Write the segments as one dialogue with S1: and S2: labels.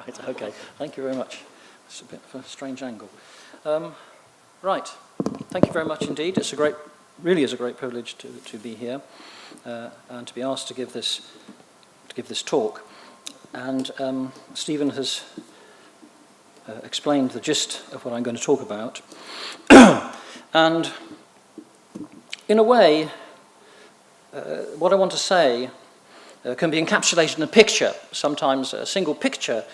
S1: Right, okay. Thank you very much. It's a bit of a strange angle. Right. Thank you very much indeed. It's really is a great privilege to be here and to be asked to give this talk. And Stephen has explained the gist of what I'm going to talk about. And in a way, what I want to say can be encapsulated in a picture. Sometimes a single picture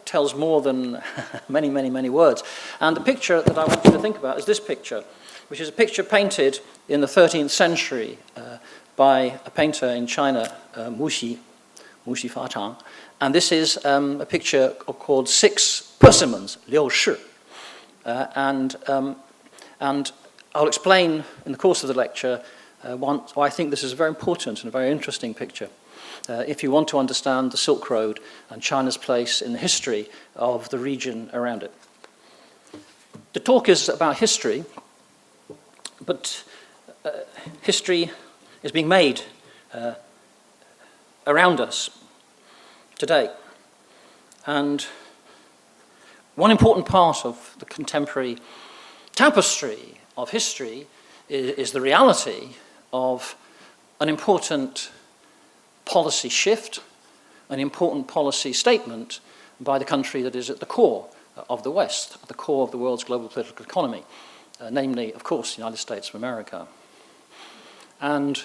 S1: tells more than many, many, many words. And the picture that I want you to think about is this picture, which is a picture painted in the 13th century by a painter in China, Mu Xifachang. And this is a picture called Six Persimmons, Liu Shi. And I'll explain in the course of the lecture why I think this is a very important and a very interesting picture if you want to understand the Silk Road and China's place in the history of the region around it. The talk is about history, but history is being made around us today. And one important part of the contemporary tapestry of history is the reality of an important policy shift, an important policy statement by the country that is at the core of the West, at the core of the world's global political economy, namely, of course, the United States of America. And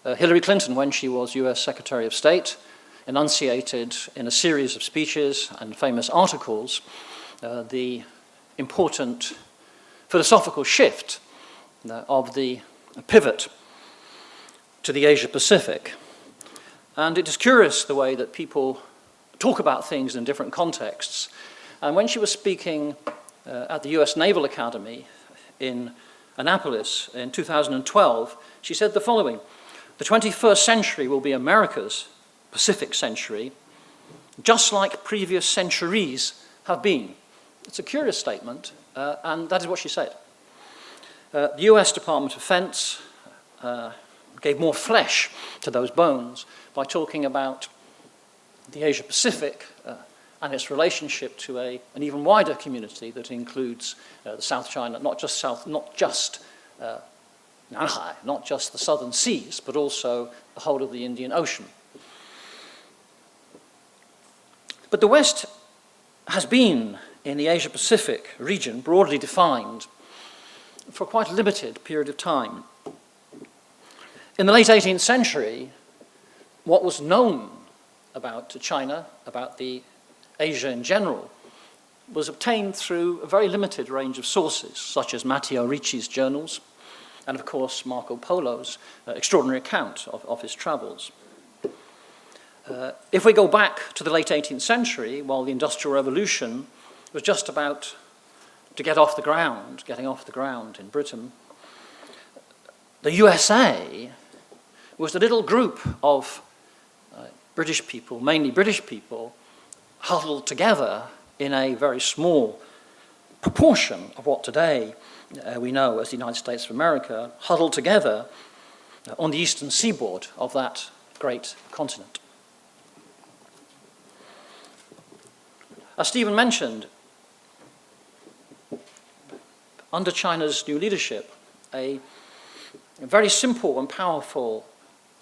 S1: Hillary Clinton, when she was US Secretary of State, enunciated in a series of speeches and famous articles the important philosophical shift of the pivot to the Asia-Pacific. And it is curious the way that people talk about things in different contexts. And when she was speaking at the US Naval Academy in Annapolis in 2012, she said the following: "The 21st century will be America's Pacific century, just like previous centuries have been." It's a curious statement, and that is what she said. The US Department of Defense gave more flesh to those bones by talking about the Asia-Pacific and its relationship to an even wider community that includes the South China, not just Nanhai, not just the southern seas, but also the whole of the Indian Ocean. But the West has been in the Asia-Pacific region broadly defined for quite a limited period of time. In the late 18th century, what was known about China, about the Asia in general, was obtained through a very limited range of sources, such as Matteo Ricci's journals, and of course Marco Polo's extraordinary account of his travels. If we go back to the late 18th century, while the Industrial Revolution was just about to getting off the ground in Britain, the USA was a little group of British people, mainly British people, huddled together in a very small proportion of what today we know as the United States of America, huddled together on the eastern seaboard of that great continent. As Stephen mentioned, under China's new leadership, a very simple and powerful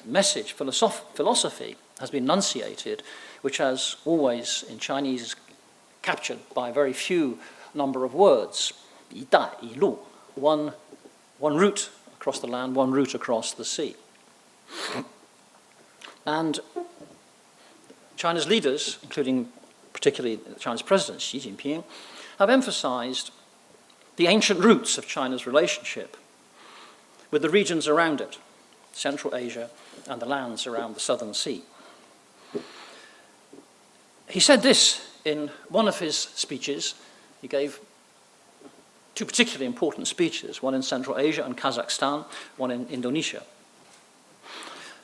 S1: message, philosophy, has been enunciated, which has always, in Chinese, is captured by a very few number of words. 一带一路, one route across the land, one route across the sea. And China's leaders, including particularly China's President Xi Jinping, have emphasized the ancient roots of China's relationship with the regions around it, Central Asia and the lands around the Southern Sea. He said this in one of his speeches. He gave two particularly important speeches, one in Central Asia and Kazakhstan, one in Indonesia.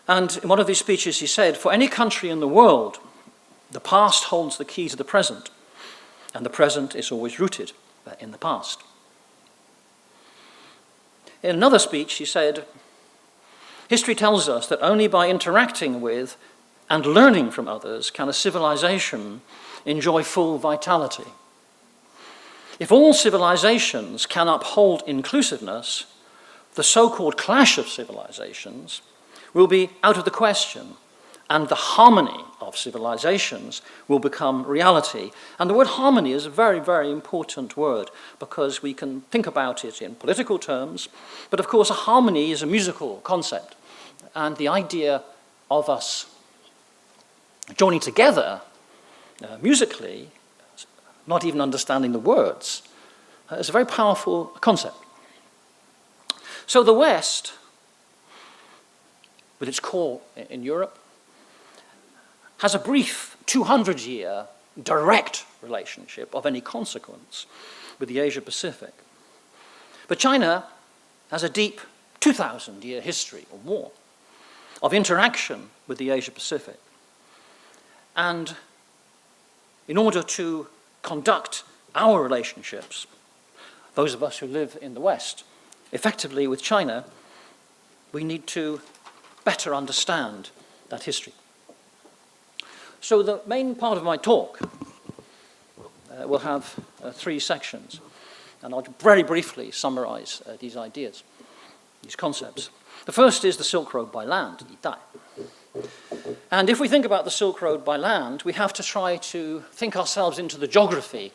S1: And in one of these speeches he said, "For any country in the world, the past holds the key to the present, and the present is always rooted in the past." In another speech, he said, "History tells us that only by interacting with and learning from others can a civilization enjoy full vitality. If all civilizations can uphold inclusiveness, the so-called clash of civilizations will be out of the question, and the harmony of civilizations will become reality. And the word harmony is a very, very important word, because we can think about it in political terms, but of course a harmony is a musical concept, and the idea of us joining together musically, not even understanding the words, is a very powerful concept. So the West, with its core in Europe, has a brief 200-year direct relationship of any consequence with the Asia-Pacific. But China has a deep 2,000-year history or more of interaction with the Asia-Pacific. And in order to conduct our relationships, those of us who live in the West, effectively with China, we need to better understand that history. So the main part of my talk will have 3 sections, and I'll very briefly summarize these ideas, these concepts. The first is the Silk Road by land, Yitai. And if we think about the Silk Road by land, we have to try to think ourselves into the geography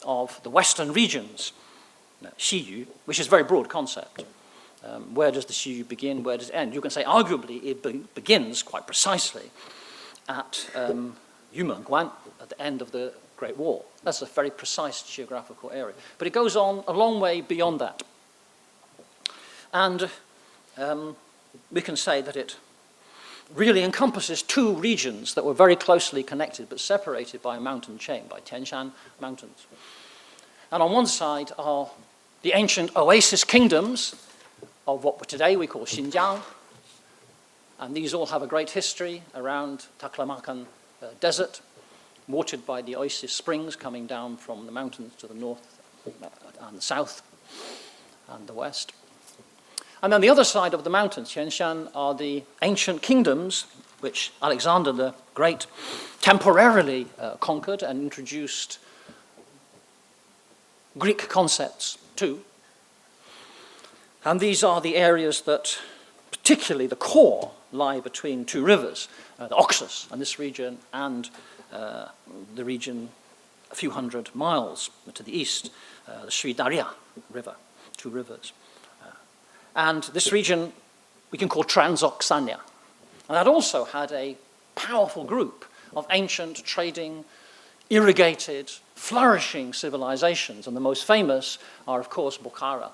S1: of the Western regions, Xiyu, which is a very broad concept. Where does the Xiyu begin? Where does it end? You can say, arguably, it begins quite precisely at Yumenguan, at the end of the Great Wall. That's a very precise geographical area. But it goes on a long way beyond that. And we can say that it really encompasses 2 regions that were very closely connected but separated by a mountain chain, by Tianshan Mountains. And on one side are the ancient oasis kingdoms of what today we call Xinjiang. And these all have a great history around Taklamakan Desert, watered by the oasis springs coming down from the mountains to the north and the south and the west. And then the other side of the mountains, Tianshan, are the ancient kingdoms which Alexander the Great temporarily conquered and introduced Greek concepts too. And these are the areas that, particularly the core, lie between 2 rivers, the Oxus and this region, and the region a few hundred miles to the east, the Sri Darya River, 2 rivers. And this region we can call Transoxania. And that also had a powerful group of ancient, trading, irrigated, flourishing civilizations. And the most famous are, of course, Bukhara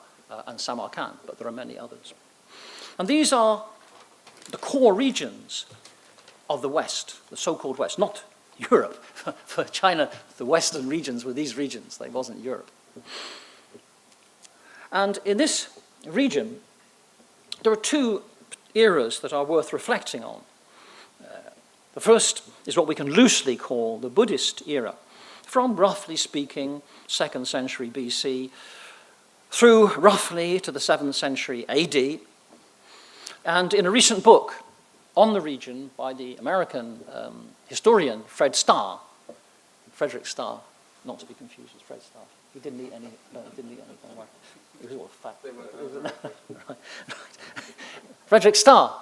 S1: and Samarkand, but there are many others. And these are the core regions of the West, the so-called West, not Europe. For China, the Western regions were these regions. They wasn't Europe. And in this region, there are 2 eras that are worth reflecting on. The first is what we can loosely call the Buddhist era, from, roughly speaking, 2nd century BC through roughly to the 7th century AD. And in a recent book on the region by the American historian Frederick Starr, not to be confused with Fred Starr. He didn't eat any. No, he didn't eat anything. Right. He was all fat. Right. Frederick Starr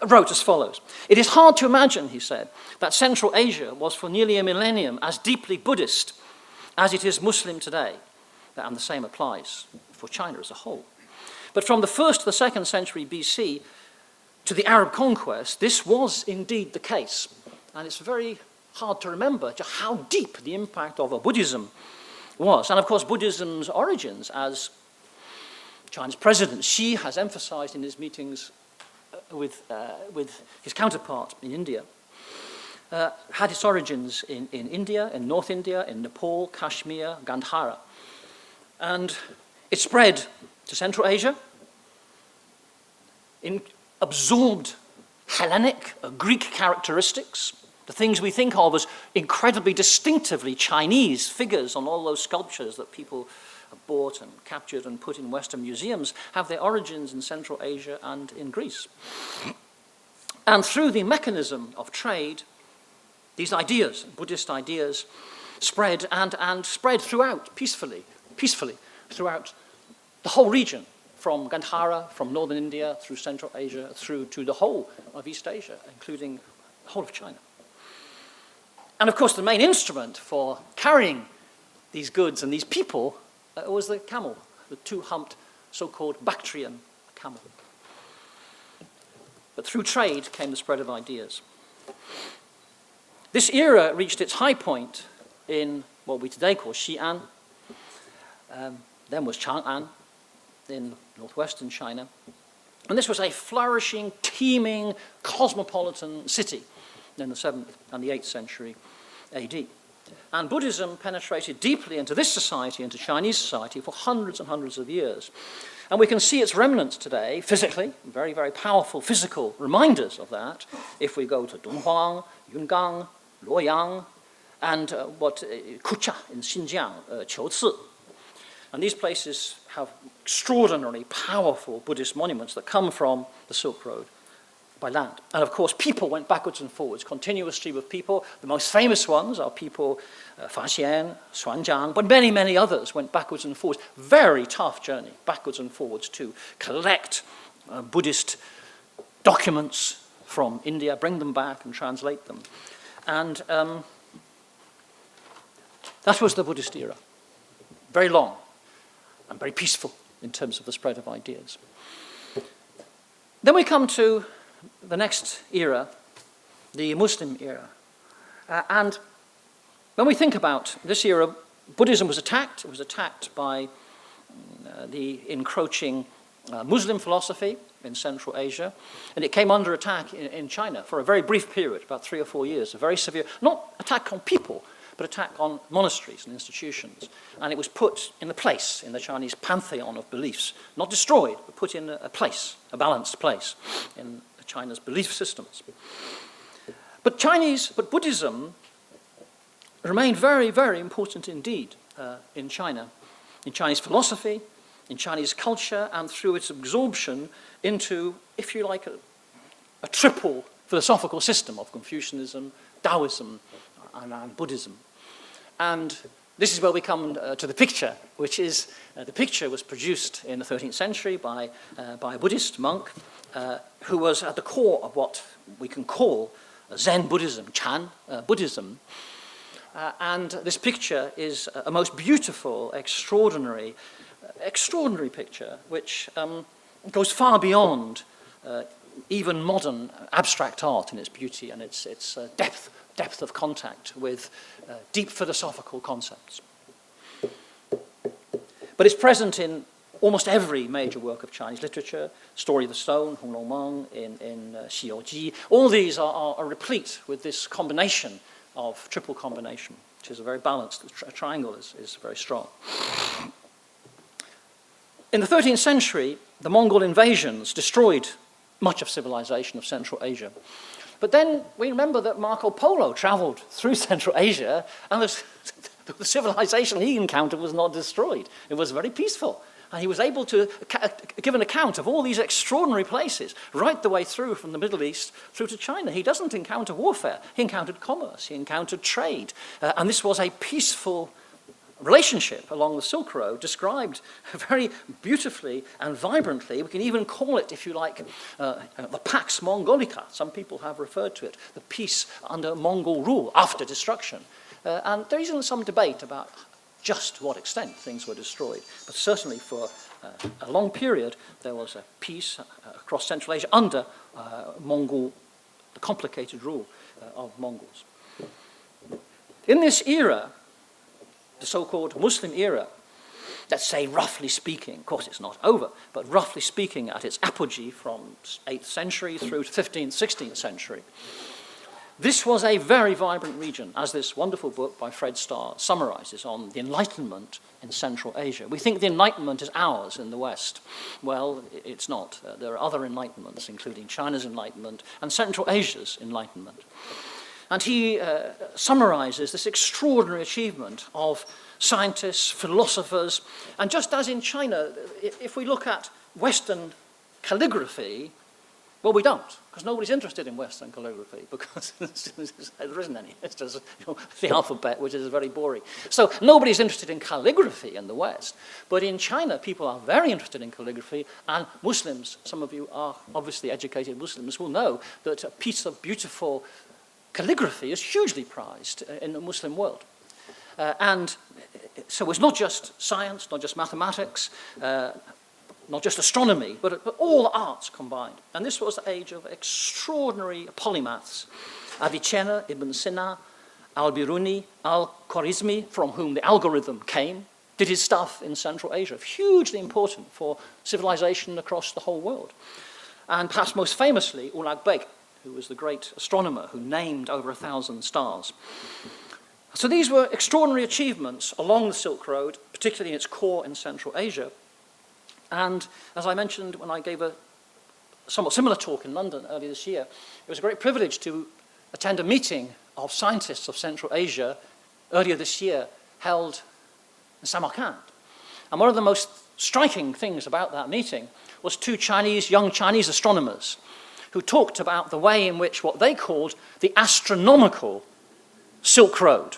S1: wrote as follows: "It is hard to imagine," he said, "that Central Asia was for nearly a millennium as deeply Buddhist as it is Muslim today." And the same applies for China as a whole. But from the 1st to the 2nd century BC to the Arab conquest, this was indeed the case. And it's very hard to remember just how deep the impact of Buddhism was. And of course, Buddhism's origins, as China's president Xi has emphasized in his meetings with his counterpart in India, had its origins in India, in North India, in Nepal, Kashmir, Gandhara. And it spread to Central Asia, absorbed Hellenic, Greek characteristics, the things we think of as incredibly distinctively Chinese figures on all those sculptures that people have bought and captured and put in Western museums, have their origins in Central Asia and in Greece. And through the mechanism of trade, these ideas, Buddhist ideas, spread and spread throughout, peacefully, throughout the whole region, from Gandhara, from northern India, through Central Asia, through to the whole of East Asia, including the whole of China. And of course, the main instrument for carrying these goods and these people was the camel, the two-humped, so-called Bactrian camel. But through trade came the spread of ideas. This era reached its high point in what we today call Xi'an, then was Chang'an in northwestern China. And this was a flourishing, teeming, cosmopolitan city in the 7th and the 8th century AD. And Buddhism penetrated deeply into this society, into Chinese society, for hundreds and hundreds of years. And we can see its remnants today, physically, very, very powerful physical reminders of that, if we go to Dunhuang, Yungang, Luoyang, and Kucha in Xinjiang, Qiuci. And these places have extraordinarily powerful Buddhist monuments that come from the Silk Road by land. And of course, people went backwards and forwards, continuous stream of people. The most famous ones are people, Faxian, Xuanjiang, but many, many others went backwards and forwards. Very tough journey, backwards and forwards, to collect Buddhist documents from India, bring them back and translate them. And that was the Buddhist era. Very long and very peaceful in terms of the spread of ideas. Then we come to the next era, the Muslim era. And when we think about this era, Buddhism was attacked. It was attacked by the encroaching Muslim philosophy in Central Asia, and it came under attack in China for a very brief period, about 3 or 4 years, a very severe, not attack on people, but attack on monasteries and institutions. And it was put in the place, in the Chinese pantheon of beliefs, not destroyed, but put in a place, a balanced place in China's belief systems. But Buddhism remained very, very important indeed in China, in Chinese philosophy, in Chinese culture, and through its absorption into, if you like, a triple philosophical system of Confucianism, Taoism, and Buddhism. And this is where we come to the picture, which is, the picture was produced in the 13th century by a Buddhist monk who was at the core of what we can call Zen Buddhism, Chan Buddhism. And this picture is a most beautiful, extraordinary picture, which goes far beyond even modern abstract art in its beauty and its depth of contact with deep philosophical concepts. But it's present in almost every major work of Chinese literature, Story of the Stone, Hong Long Meng, in Xi You Ji. All these are replete with this combination of triple combination, which is a very balanced, the triangle is very strong. In the 13th century, the Mongol invasions destroyed much of civilization of Central Asia. But then we remember that Marco Polo traveled through Central Asia, and the civilization he encountered was not destroyed. It was very peaceful. And he was able to give an account of all these extraordinary places, right the way through from the Middle East through to China. He doesn't encounter warfare. He encountered commerce. He encountered trade. And this was a peaceful relationship along the Silk Road, described very beautifully and vibrantly. We can even call it, if you like, the Pax Mongolica. Some people have referred to it, the peace under Mongol rule after destruction. And there is some debate about just to what extent things were destroyed. But certainly for a long period, there was a peace across Central Asia under Mongol, the complicated rule of Mongols. In this era, the so-called Muslim era, let's say roughly speaking, of course it's not over, but roughly speaking at its apogee from 8th century through to 15th, 16th century, this was a very vibrant region, as this wonderful book by Fred Starr summarizes on the Enlightenment in Central Asia. We think the Enlightenment is ours in the West. Well, it's not. There are other Enlightenments, including China's Enlightenment and Central Asia's Enlightenment. And he summarizes this extraordinary achievement of scientists, philosophers, and just as in China, if we look at Western calligraphy, Well, we don't, because nobody's interested in Western calligraphy, because there isn't any. It's just the alphabet, which is very boring. So nobody's interested in calligraphy in the West. But in China, people are very interested in calligraphy, and Muslims, some of you are obviously educated Muslims, will know that a piece of beautiful calligraphy is hugely prized in the Muslim world. And so it's not just science, not just mathematics, not just astronomy, but all the arts combined. And this was the age of extraordinary polymaths. Avicenna, Ibn Sina, Al-Biruni, Al-Khwarizmi, from whom the algorithm came, did his stuff in Central Asia, hugely important for civilization across the whole world. And perhaps most famously, Ulugh Beg, who was the great astronomer who named over 1,000 stars. So these were extraordinary achievements along the Silk Road, particularly in its core in Central Asia. And as I mentioned when I gave a somewhat similar talk in London earlier this year, it was a great privilege to attend a meeting of scientists of Central Asia earlier this year, held in Samarkand. And one of the most striking things about that meeting was two young Chinese astronomers who talked about the way in which what they called the astronomical Silk Road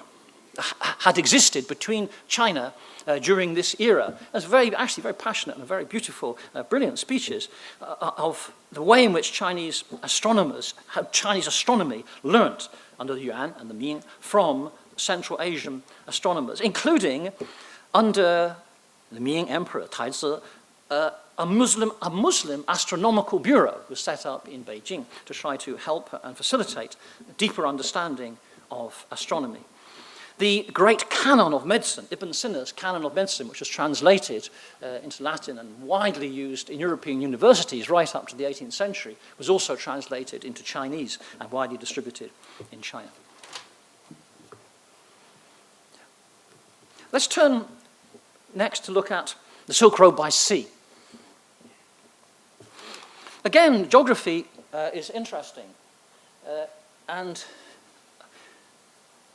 S1: had existed between China during this era. It was actually very passionate and very beautiful, brilliant speeches of the way in which Chinese astronomers, how Chinese astronomy learnt under the Yuan and the Ming from Central Asian astronomers, including under the Ming Emperor Taizi, a Muslim astronomical bureau was set up in Beijing to try to help and facilitate a deeper understanding of astronomy. The great canon of medicine, Ibn Sina's canon of medicine, which was translated into Latin and widely used in European universities right up to the 18th century, was also translated into Chinese and widely distributed in China. Let's turn next to look at the Silk Road by sea. Again, geography is interesting, and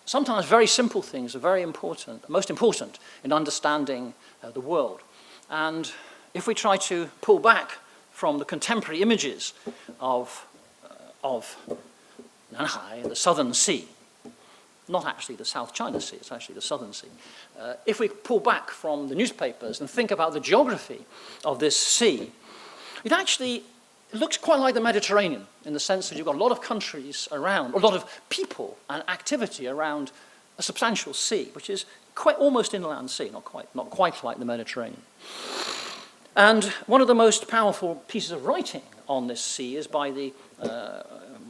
S1: sometimes very simple things are very important, most important in understanding the world. And if we try to pull back from the contemporary images of Nanhai, the Southern Sea, not actually the South China Sea, it's actually the Southern Sea. If we pull back from the newspapers and think about the geography of this sea, it looks quite like the Mediterranean in the sense that you've got a lot of countries around, a lot of people and activity around a substantial sea, which is quite almost inland sea, not quite like the Mediterranean. And one of the most powerful pieces of writing on this sea is by Wang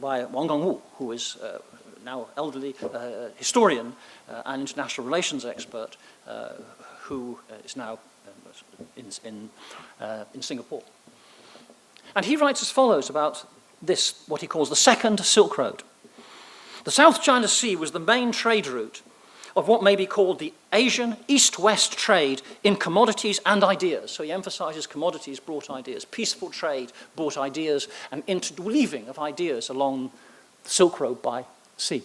S1: Gongwu, who is now elderly historian and international relations expert, who is now in Singapore. And he writes as follows about this, what he calls the Second Silk Road. The South China Sea was the main trade route of what may be called the Asian East-West trade in commodities and ideas. So he emphasizes commodities brought ideas. Peaceful trade brought ideas and interweaving of ideas along the Silk Road by sea.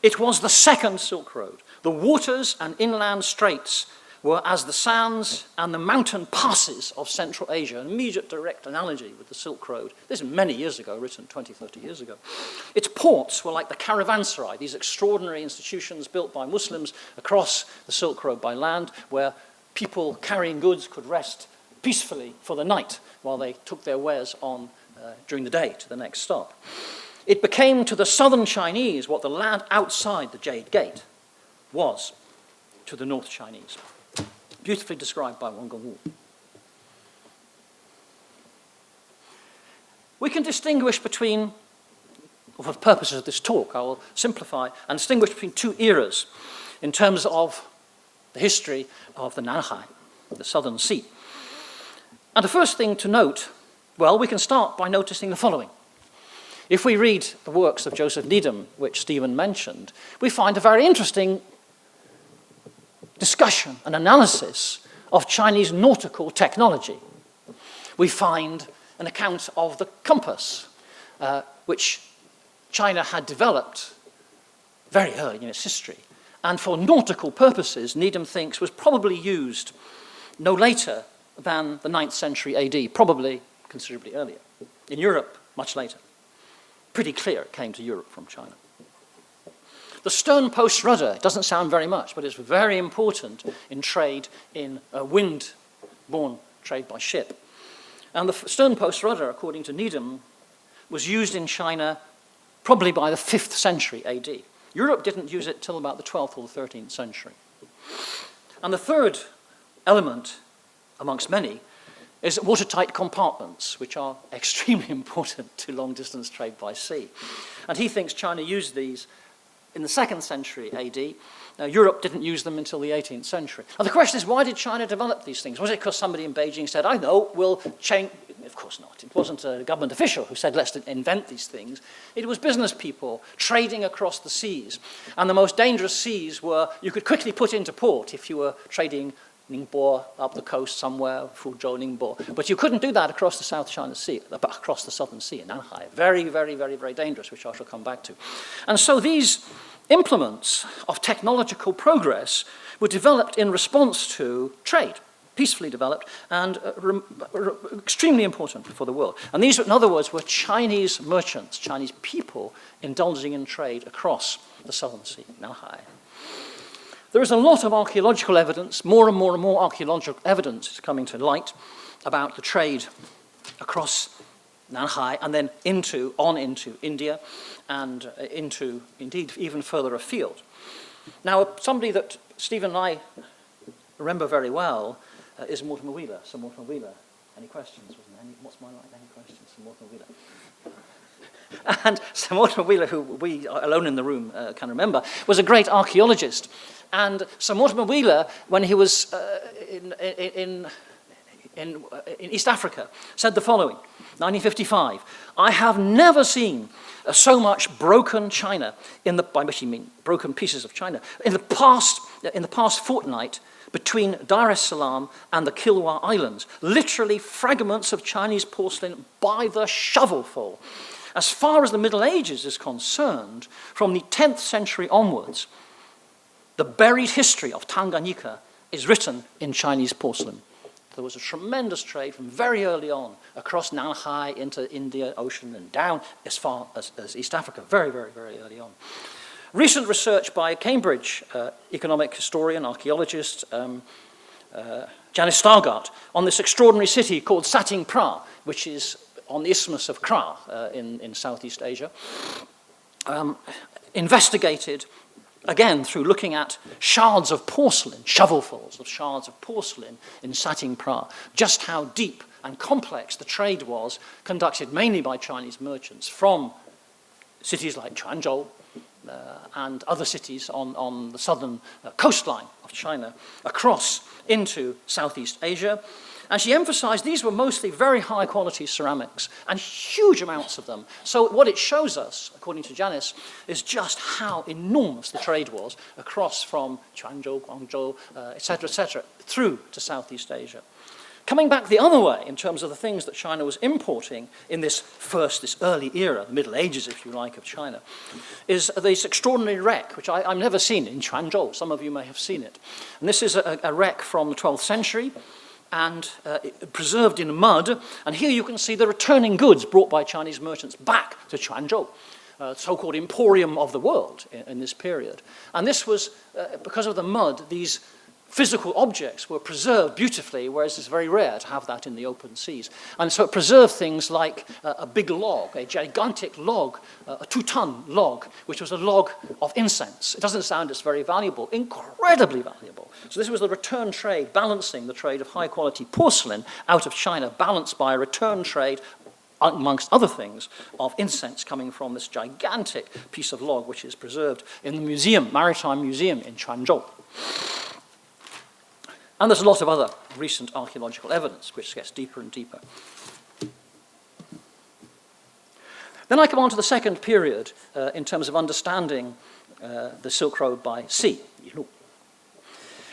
S1: It was the Second Silk Road. The waters and inland straits were as the sands and the mountain passes of Central Asia, an immediate direct analogy with the Silk Road. This is many years ago, written 20, 30 years ago. Its ports were like the caravanserai, these extraordinary institutions built by Muslims across the Silk Road by land, where people carrying goods could rest peacefully for the night while they took their wares on during the day to the next stop. It became to the southern Chinese what the land outside the Jade Gate was to the North Chinese. Beautifully described by Wang Gongwu. We can distinguish between, for the purposes of this talk, I will simplify and distinguish between two eras in terms of the history of the Nanhai, the Southern Sea. And the first thing to note, well, we can start by noticing the following. If we read the works of Joseph Needham, which Stephen mentioned, we find a very interesting discussion and analysis of Chinese nautical technology. We find an account of the compass, which China had developed very early in its history, and for nautical purposes, Needham thinks was probably used no later than the 9th century AD, probably considerably earlier. In Europe, much later. Pretty clear it came to Europe from China. The stern post rudder doesn't sound very much, but it's very important in trade, in wind-borne trade by ship. And the stern post rudder, according to Needham, was used in China probably by the 5th century AD. Europe didn't use it till about the 12th or the 13th century. And the third element, amongst many, is watertight compartments, which are extremely important to long-distance trade by sea. And he thinks China used these in the 2nd century AD. Now, Europe didn't use them until the 18th century. Now, the question is, why did China develop these things? Was it because somebody in Beijing said, I know, we'll change? Of course not. It wasn't a government official who said, let's invent these things. It was business people trading across the seas. And the most dangerous seas were, you could quickly put into port if you were trading Ningbo up the coast somewhere, Fuzhou, Ningbo. But you couldn't do that across the South China Sea, across the Southern Sea in Nanhai. Very, very, very, very dangerous, which I shall come back to. And so these implements of technological progress were developed in response to trade, peacefully developed, and extremely important for the world. And these, in other words, were Chinese merchants, Chinese people indulging in trade across the Southern Sea, Nanhai. There is a lot of archaeological evidence, more and more and more archaeological evidence is coming to light about the trade across Nanhai and then on into India and into, indeed, even further afield. Now, somebody that Stephen and I remember very well is Mortimer Wheeler, Sir Mortimer Wheeler. Any questions? What's my line? Any questions? Sir Mortimer Wheeler. And Sir Mortimer Wheeler, who we alone in the room can remember, was a great archaeologist. And Sir Mortimer Wheeler, when he was in East Africa, said the following, 1955, I have never seen so much broken china, by which he means broken pieces of china, in the past fortnight between Dar es Salaam and the Kilwa Islands. Literally fragments of Chinese porcelain by the shovelful. As far as the Middle Ages is concerned, from the 10th century onwards, the buried history of Tanganyika is written in Chinese porcelain. There was a tremendous trade from very early on across Nanhai into Indian Ocean and down as far as East Africa, very, very, very early on. Recent research by Cambridge economic historian, archaeologist, Janice Stargart, on this extraordinary city called Sating Pra, which is on the Isthmus of Kra in Southeast Asia, investigated, again, through looking at shards of porcelain, shovelfuls of shards of porcelain in Sating Pra, just how deep and complex the trade was, conducted mainly by Chinese merchants from cities like Quanzhou and other cities on the southern coastline of China, across into Southeast Asia. And she emphasized these were mostly very high quality ceramics and huge amounts of them. So what it shows us, according to Janice, is just how enormous the trade was across from Quanzhou, Guangzhou, etc., through to Southeast Asia. Coming back the other way, in terms of the things that China was importing in this early era, the Middle Ages, if you like, of China, is this extraordinary wreck, which I've never seen in Quanzhou. Some of you may have seen it. And this is a wreck from the 12th century, and preserved in mud. And here you can see the returning goods brought by Chinese merchants back to Quanzhou, so-called emporium of the world in this period. And this was, because of the mud, these physical objects were preserved beautifully, whereas it's very rare to have that in the open seas. And so it preserved things like a big log, a gigantic log, a 2-ton log, which was a log of incense. It doesn't sound as very valuable, incredibly valuable. So this was the return trade, balancing the trade of high-quality porcelain out of China, balanced by a return trade, amongst other things, of incense coming from this gigantic piece of log, which is preserved in the museum, Maritime Museum in Quanzhou. And there's a lot of other recent archaeological evidence which gets deeper and deeper. Then I come on to the second period in terms of understanding the Silk Road by sea.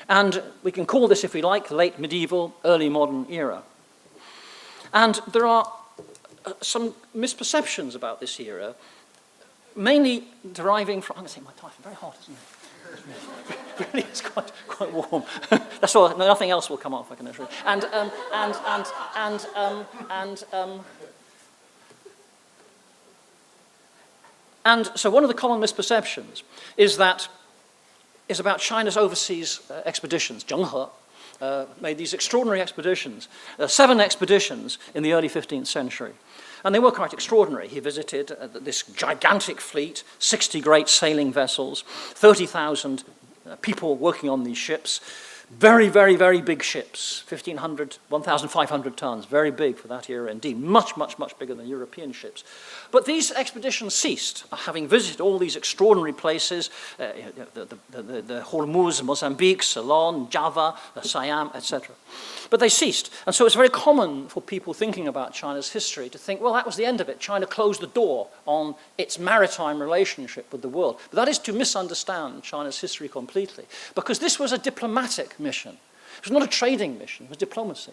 S1: And we can call this, if we like, late medieval, early modern era. And there are some misperceptions about this era, mainly deriving from, I'm going to take my time, it's very hot, isn't it? Really, it's quite warm. That's all. Nothing else will come off, I can assure you. And so one of the common misperceptions is about China's overseas expeditions. Zheng He made these extraordinary expeditions, 7 expeditions in the early 15th century. And they were quite extraordinary. He visited this gigantic fleet, 60 great sailing vessels, 30,000 people working on these ships. Very, very, very big ships, 1,500 tons, very big for that era indeed, much, much, much bigger than European ships. But these expeditions ceased, having visited all these extraordinary places, the Hormuz, Mozambique, Ceylon, Java, Siam, etc. But they ceased. And so it's very common for people thinking about China's history to think, well, that was the end of it. China closed the door on its maritime relationship with the world. But that is to misunderstand China's history completely, because this was a diplomatic mission. It was not a trading mission, it was diplomacy.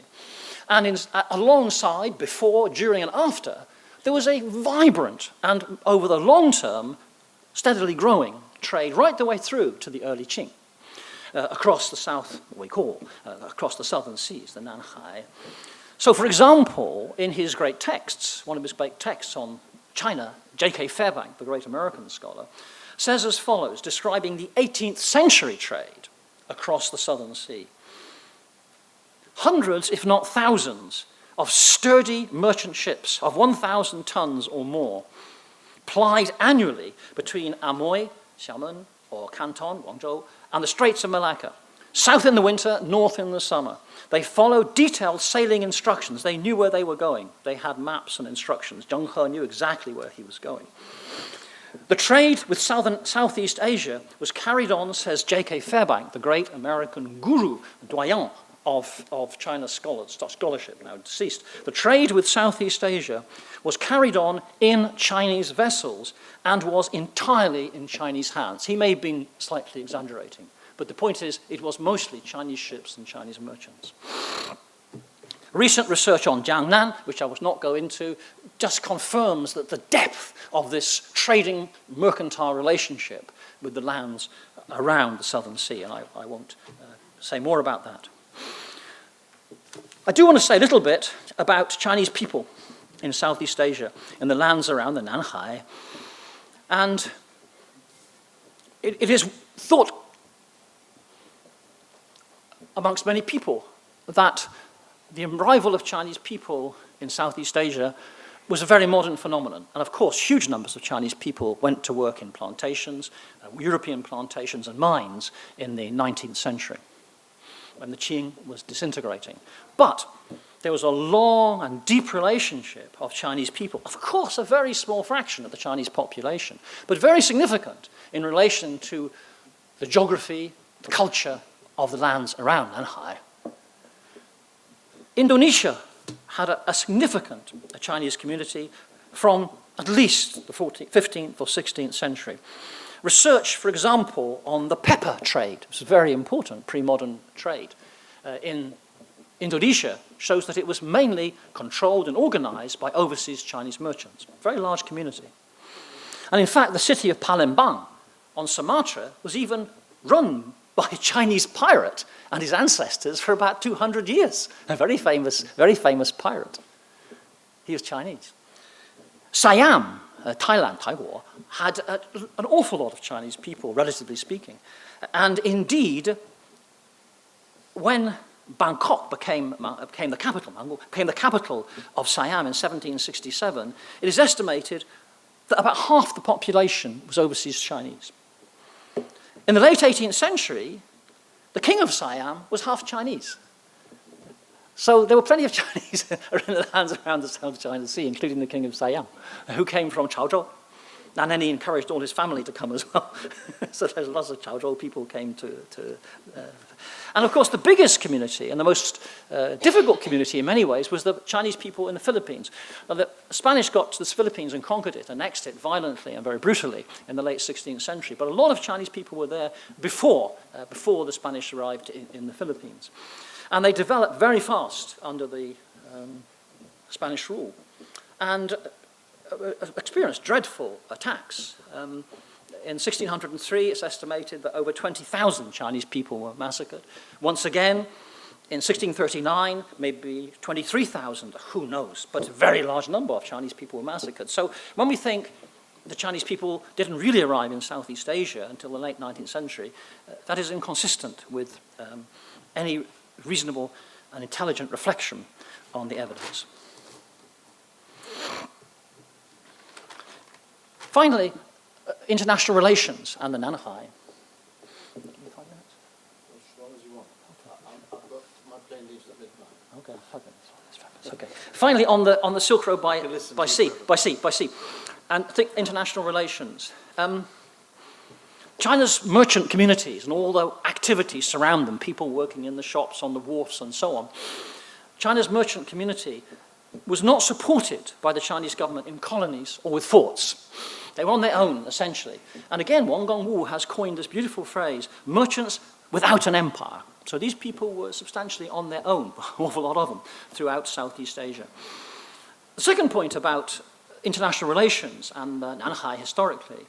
S1: And alongside, before, during, and after, there was a vibrant and, over the long term, steadily growing trade right the way through to the early Qing. Across the south, across the southern seas, the Nanhai. So, for example, in his great texts, one of his great texts on China, J.K. Fairbank, the great American scholar, says as follows, describing the 18th century trade across the southern sea. Hundreds, if not thousands, of sturdy merchant ships of 1,000 tons or more plied annually between Amoy, Xiamen, or Canton, Guangzhou, and the Straits of Malacca, south in the winter, north in the summer. They followed detailed sailing instructions. They knew where they were going. They had maps and instructions. Zheng He knew exactly where he was going. The trade with Southeast Asia was carried on, says J.K. Fairbank, the great American guru, doyen of China's scholarship, now deceased. The trade with Southeast Asia was carried on in Chinese vessels and was entirely in Chinese hands. He may have been slightly exaggerating, but the point is it was mostly Chinese ships and Chinese merchants. Recent research on Jiangnan, which I will not go into, just confirms that the depth of this trading mercantile relationship with the lands around the Southern Sea, and I won't say more about that. I do want to say a little bit about Chinese people in Southeast Asia, in the lands around the Nanhai. And it is thought amongst many people that the arrival of Chinese people in Southeast Asia was a very modern phenomenon. And of course, huge numbers of Chinese people went to work in plantations, European plantations and mines in the 19th century, when the Qing was disintegrating. But there was a long and deep relationship of Chinese people, of course a very small fraction of the Chinese population, but very significant in relation to the geography, the culture of the lands around Nanhai. Indonesia had a significant Chinese community from at least the 15th or 16th century. Research, for example, on the pepper trade, which is a very important pre-modern trade in Indonesia, shows that it was mainly controlled and organized by overseas Chinese merchants. Very large community. And in fact, the city of Palembang on Sumatra was even run by a Chinese pirate and his ancestors for about 200 years. A very famous pirate. He was Chinese. Siam, Thailand, Taiwan, had an awful lot of Chinese people, relatively speaking. And indeed, when Bangkok became the capital of Siam in 1767, it is estimated that about half the population was overseas Chinese. In the late 18th century, the king of Siam was half Chinese. So there were plenty of Chinese in the lands around the South China Sea, including the king of Siam, who came from Chaozhou. And then he encouraged all his family to come as well. So there's lots of Chaozhou people came to and of course, the biggest community and the most difficult community in many ways was the Chinese people in the Philippines. Now, the Spanish got to the Philippines and conquered it, annexed it violently and very brutally in the late 16th century. But a lot of Chinese people were there before the Spanish arrived in the Philippines. And they developed very fast under the Spanish rule and experienced dreadful attacks. In 1603, it's estimated that over 20,000 Chinese people were massacred. Once again, in 1639, maybe 23,000, who knows, but a very large number of Chinese people were massacred. So when we think the Chinese people didn't really arrive in Southeast Asia until the late 19th century, that is inconsistent with any reasonable and intelligent reflection on the evidence. Finally, international relations and the Nanhai. Okay. Finally, on the Silk Road by sea, and I think international relations. China's merchant communities and all the activities surround them, people working in the shops, on the wharfs, and so on. China's merchant community was not supported by the Chinese government in colonies or with forts. They were on their own, essentially. And again, Wang Gongwu has coined this beautiful phrase, merchants without an empire. So these people were substantially on their own, an awful lot of them, throughout Southeast Asia. The second point about international relations and Nanhai historically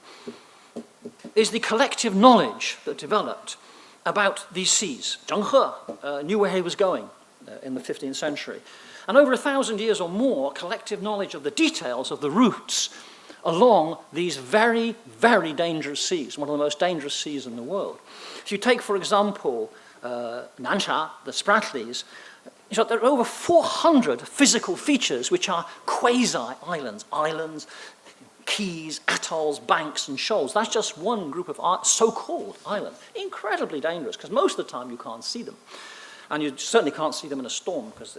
S1: is the collective knowledge that developed about these seas. Zheng He knew where he was going in the 15th century. And over 1,000 years or more, collective knowledge of the details of the routes along these very, very dangerous seas, one of the most dangerous seas in the world. If you take, for example, Nansha, the Spratlys, there are over 400 physical features which are quasi-islands, keys, atolls, banks, and shoals. That's just one group of so-called islands. Incredibly dangerous, because most of the time you can't see them. And you certainly can't see them in a storm, because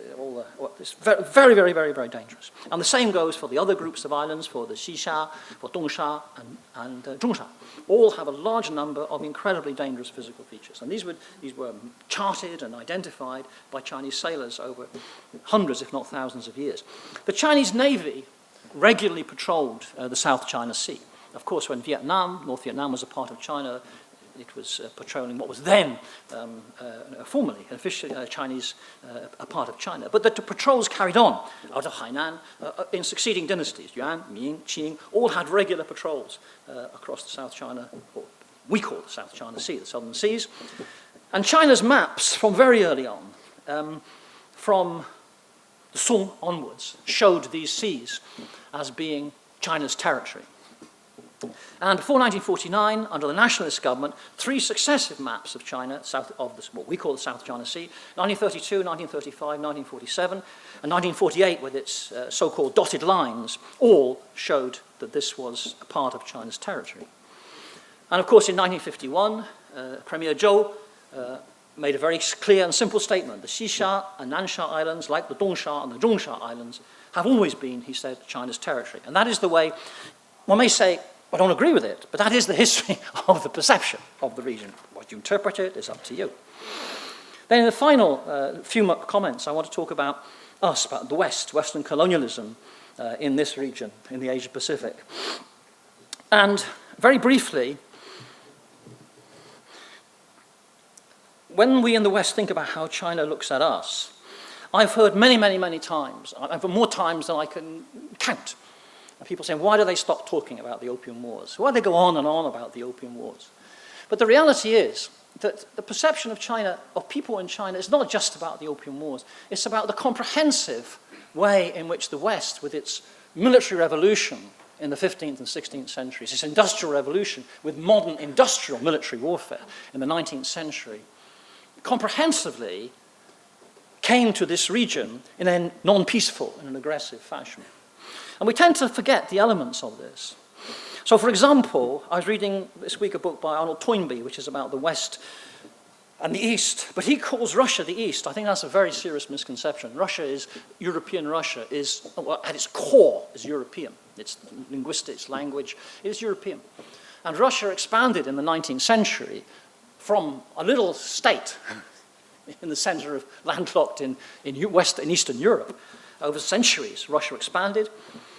S1: it's very, very, very, very dangerous. And the same goes for the other groups of islands, for the Xisha, for Dongsha, and Zhongsha. All have a large number of incredibly dangerous physical features. And these were charted and identified by Chinese sailors over hundreds, if not thousands of years. The Chinese Navy regularly patrolled the South China Sea. Of course, when North Vietnam was a part of China, it was patrolling what was then formally, officially Chinese, a part of China. But the patrols carried on out of Hainan in succeeding dynasties. Yuan, Ming, Qing, all had regular patrols across the South China, or we call the South China Sea, the southern seas. And China's maps from very early on, from the Song onwards, showed these seas as being China's territory. And before 1949, under the nationalist government, 3 successive maps of China, south of this, what we call the South China Sea, 1932, 1935, 1947, and 1948 with its so-called dotted lines, all showed that this was a part of China's territory. And of course, in 1951, Premier Zhou made a very clear and simple statement. The Xisha and Nansha Islands, like the Dongsha and the Zhongsha Islands, have always been, he said, China's territory. And that is the way, one may say, I don't agree with it, but that is the history of the perception of the region. What you interpret it is up to you. Then in the final few comments, I want to talk about us, about the West, Western colonialism in this region, in the Asia-Pacific. And very briefly, when we in the West think about how China looks at us, I've heard many, many, many times, I've heard more times than I can count, people saying, why do they stop talking about the Opium Wars? Why do they go on and on about the Opium Wars? But the reality is that the perception of China, of people in China, is not just about the Opium Wars. It's about the comprehensive way in which the West, with its military revolution in the 15th and 16th centuries, its industrial revolution with modern industrial military warfare in the 19th century, comprehensively came to this region in a non-peaceful and an aggressive fashion. And we tend to forget the elements of this. So, for example, I was reading this week a book by Arnold Toynbee, which is about the West and the East, but he calls Russia the East. I think that's a very serious misconception. European Russia is, well, at its core, is European. Its linguistics, language, it is European. And Russia expanded in the 19th century from a little state in the center of landlocked in Eastern Europe. Over centuries, Russia expanded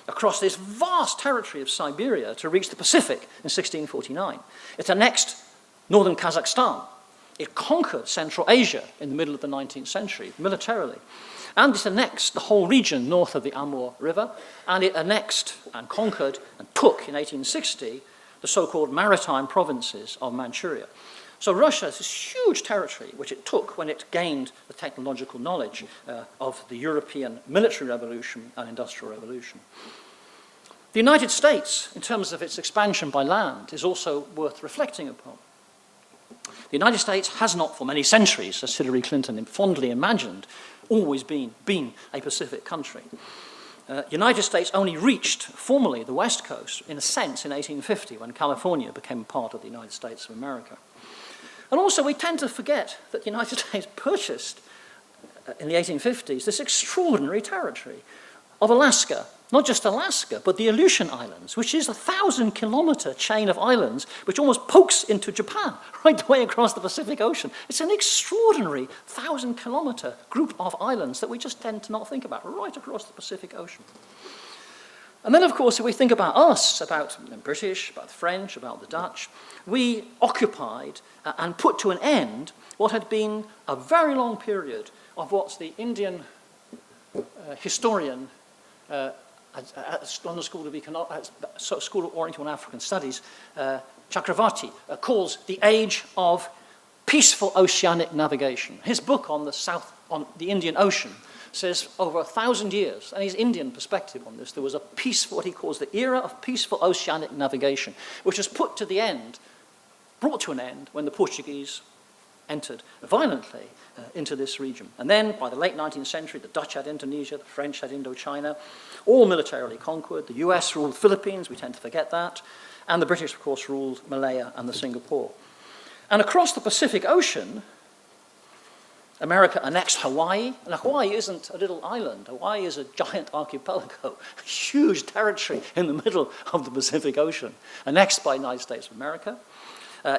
S1: across this vast territory of Siberia to reach the Pacific in 1649. It annexed northern Kazakhstan. It conquered Central Asia in the middle of the 19th century, militarily. And it annexed the whole region north of the Amur River, and it annexed and conquered and took in 1860 the so-called maritime provinces of Manchuria. So Russia is this huge territory which it took when it gained the technological knowledge of the European military revolution and industrial revolution. The United States, in terms of its expansion by land, is also worth reflecting upon. The United States has not for many centuries, as Hillary Clinton fondly imagined, always been a Pacific country. United States only reached formally the West Coast, in a sense, in 1850, when California became part of the United States of America. And also, we tend to forget that the United States purchased, in the 1850s, this extraordinary territory of Alaska. Not just Alaska, but the Aleutian Islands, which is a 1,000-kilometer chain of islands which almost pokes into Japan, right the way across the Pacific Ocean. It's an extraordinary 1,000-kilometer group of islands that we just tend to not think about, right across the Pacific Ocean. And then, of course, if we think about us, about the British, about the French, about the Dutch, we occupied and put to an end what had been a very long period of what the Indian historian at London School of Oriental and African Studies, Chakravarti, calls the age of peaceful oceanic navigation. His book on the Indian Ocean says over 1,000 years, and his Indian perspective on this, there was what he calls the era of peaceful oceanic navigation, which was brought to an end when the Portuguese entered violently into this region. And then, by the late 19th century, the Dutch had Indonesia, the French had Indochina, all militarily conquered. The US ruled the Philippines, we tend to forget that, and the British, of course, ruled Malaya and the Singapore. And across the Pacific Ocean, America annexed Hawaii. And Hawaii isn't a little island. Hawaii is a giant archipelago, a huge territory in the middle of the Pacific Ocean, annexed by the United States of America.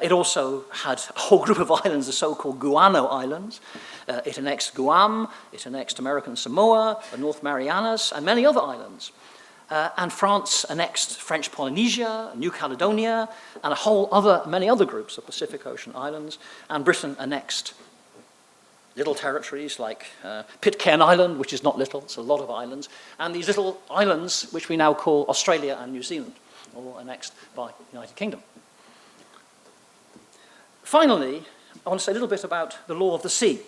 S1: It also had a whole group of islands, the so-called Guano Islands. It annexed Guam, it annexed American Samoa, the North Marianas, and many other islands. And France annexed French Polynesia, New Caledonia, and many other groups of Pacific Ocean islands. And Britain annexed little territories like Pitcairn Island, which is not little, it's a lot of islands, and these little islands, which we now call Australia and New Zealand, all annexed by the United Kingdom. Finally, I want to say a little bit about the law of the sea.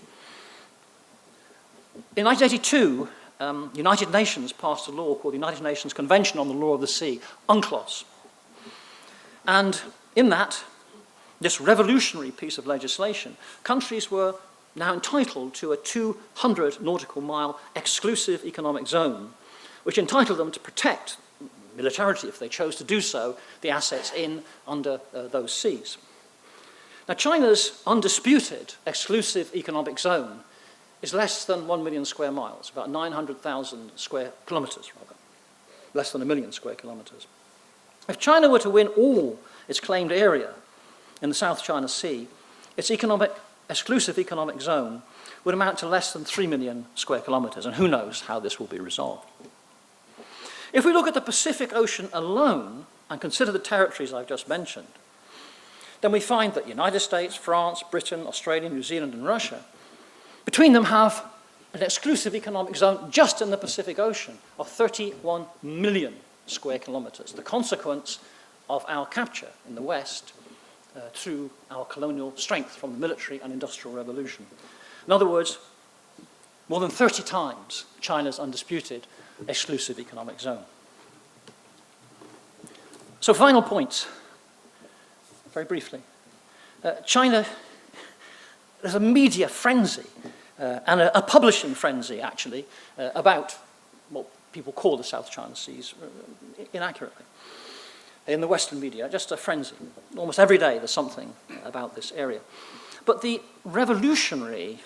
S1: In 1982, the United Nations passed a law called the United Nations Convention on the Law of the Sea, UNCLOS. And in that, this revolutionary piece of legislation, countries were now entitled to a 200 nautical mile exclusive economic zone, which entitled them to protect, militarily if they chose to do so, the assets under those seas. Now, China's undisputed exclusive economic zone is less than 1 million square miles, about 900,000 square kilometers, rather, less than 1 million square kilometers. If China were to win all its claimed area in the South China Sea, its exclusive economic zone would amount to less than 3 million square kilometers, and who knows how this will be resolved. If we look at the Pacific Ocean alone and consider the territories I've just mentioned, then we find that the United States, France, Britain, Australia, New Zealand, and Russia, between them have an exclusive economic zone just in the Pacific Ocean of 31 million square kilometers, the consequence of our capture in the West through our colonial strength from the military and industrial revolution. In other words, more than 30 times China's undisputed exclusive economic zone. So, final points. Very briefly. China, there's a media frenzy and a publishing frenzy, actually, about what people call the South China Seas inaccurately. In the Western media, just a frenzy. Almost every day there's something about this area. But the revolutionary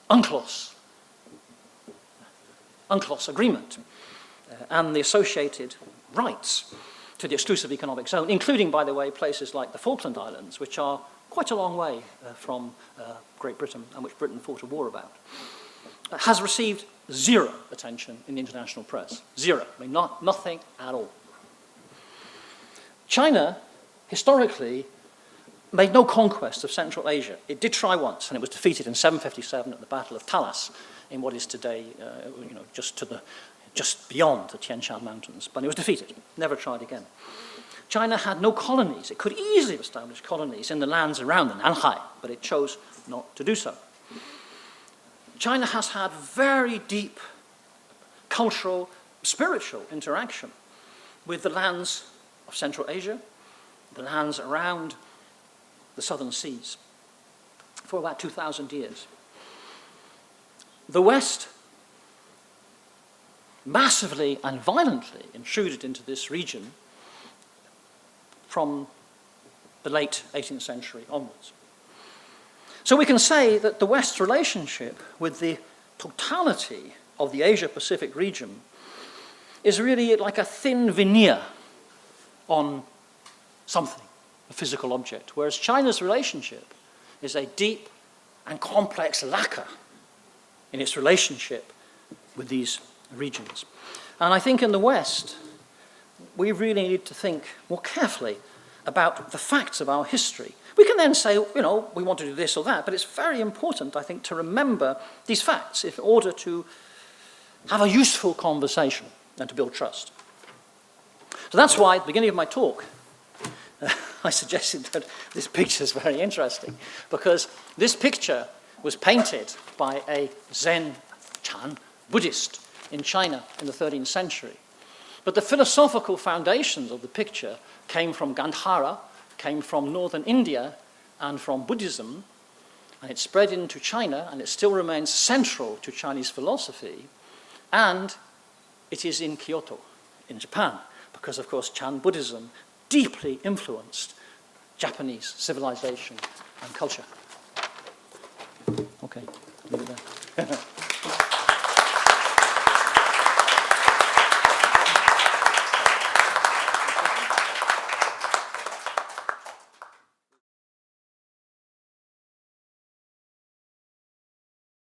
S1: UNCLOS agreement and the associated rights to the exclusive economic zone, including, by the way, places like the Falkland Islands, which are quite a long way from Great Britain and which Britain fought a war about, has received zero attention in the international press. Zero. I mean, nothing at all. China, historically, made no conquest of Central Asia. It did try once, and it was defeated in 757 at the Battle of Talas, in what is today, just beyond the Tian Shan Mountains. But it was defeated, never tried again. China had no colonies. It could easily have established colonies in the lands around the Nanhai, but it chose not to do so. China has had very deep cultural, spiritual interaction with the lands of Central Asia, the lands around the southern seas, for about 2,000 years. The West massively and violently intruded into this region from the late 18th century onwards. So we can say that the West's relationship with the totality of the Asia-Pacific region is really like a thin veneer on something, a physical object, whereas China's relationship is a deep and complex lacquer in its relationship with these regions. And I think in the West, we really need to think more carefully about the facts of our history. We can then say, you know, we want to do this or that, but it's very important, I think, to remember these facts in order to have a useful conversation and to build trust. So that's why at the beginning of my talk, I suggested that this picture is very interesting, because this picture was painted by a Zen Buddhist in China in the 13th century. But the philosophical foundations of the picture came from Gandhara, came from northern India, and from Buddhism, and it spread into China, and it still remains central to Chinese philosophy, and it is in Kyoto, in Japan, because, of course, Chan Buddhism deeply influenced Japanese civilization and culture. Okay, leave it there.